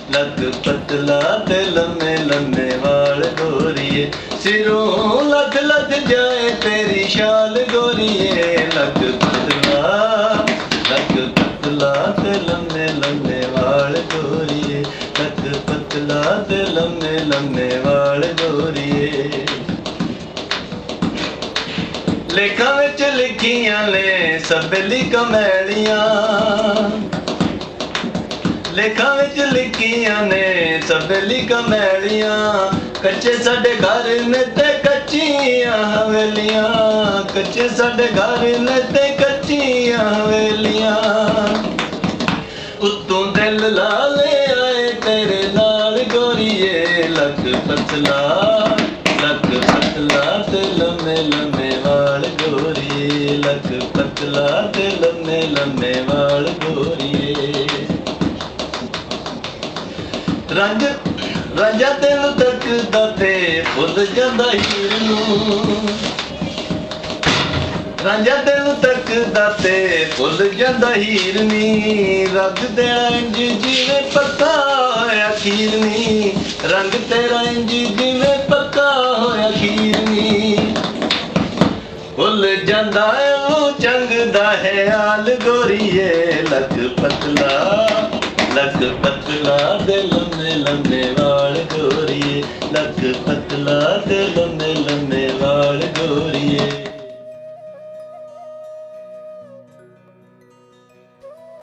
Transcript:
ਲੱਕ ਪਤਲਾ ਤੇ ਲੰਮੇ ਲੰਮੇ ਵਾਲ ਗੋਰੀਏ, ਸਿਰੋਂ ਲੱਥ ਲੱਥ ਜਾਏ ਤੇਰੀ ਸ਼ਾਲ ਗੋਰੀਏ। ਲੱਕ ਪਤਲਾ ਤੇ ਲੰਮੇ ਲੰਮੇ ਵਾਲ ਗੋਰੀਏ, ਲੱਕ ਪਤਲਾ ਤੇ ਲੰਮੇ ਲੰਮੇ ਵਾਲ ਗੋਰੀਏ। ਲੇਖਾਂ ਵਿੱਚ ਲਿਖੀਆਂ ਨੇ ਸਬੇਲੀ ਕਮੈਲੀਆਂ, ਲੇਖਾਂ ਵਿੱਚ ਲਿਖੀਆਂ ਨੇ ਸਬੇਲੀ ਕਮੈਲੀਆਂ। ਕੱਚੇ ਸਾਡੇ ਘਰ ਨੇ ਤੇ ਕੱਚੀਆਂ ਹਵੇਲੀਆਂ, ਕੱਚੇ ਸਾਡੇ ਘਰ ਨੇ ਤੇ ਕੱਚੀਆਂ ਹਵੇਲੀਆਂ। ਉੱਤੋਂ ਦਿਲ ਲਾ ਲੈ ਆਏ ਤੇਰੇ ਨਾਲ ਗੋਰੀਏ, ਲੱਕ ਪਤਲਾ ਤੇ ਲੰਮੇ ਲੰਮੇ ਵਾਲ ਗੋਰੀਏ, ਲੱਕ ਪਤਲਾ ਤੇ ਲੰਮੇ ਲੰਮੇ ਵਾਲ ਗੋਰੀਏ। ਰਾਂਝਾ ਤੈਨੂੰ ਤੱਕਦਾ ਤੇ ਭੁੱਲ ਜਾਂਦਾ ਹੀਰ ਨੂੰ, ਰਾਂਝਾ ਤੈਨੂੰ ਤੱਕਦਾ ਤੇ ਭੁੱਲ ਜਾਂਦਾ ਹੀਰ ਨੀ। ਰੰਗ ਤੇਰਾ ਇੰਜ ਜਿਵੇਂ ਪੱਕਾ ਹੋਇਆ ਖੀਰ ਨੀ, ਰੰਗ ਤੇਰਾ ਇੰਜ ਜਿਵੇਂ ਪੱਕਾ ਹੋਇਆ ਖੀਰ ਨੀ। ਭੁੱਲ ਜਾਂਦਾ ਉਹ ਚੰਗਦਾ ਹੈ ਹਾਲ ਗੋਰੀਏ, ਲੱਕ ਪਤਲਾ ਤੇ ਲੰਮੇ ਲੰਮੇ ਵਾਲ ਗੋਰੀਏ, ਲੱਕ ਪਤਲਾ ਤੇ ਲੰਮੇ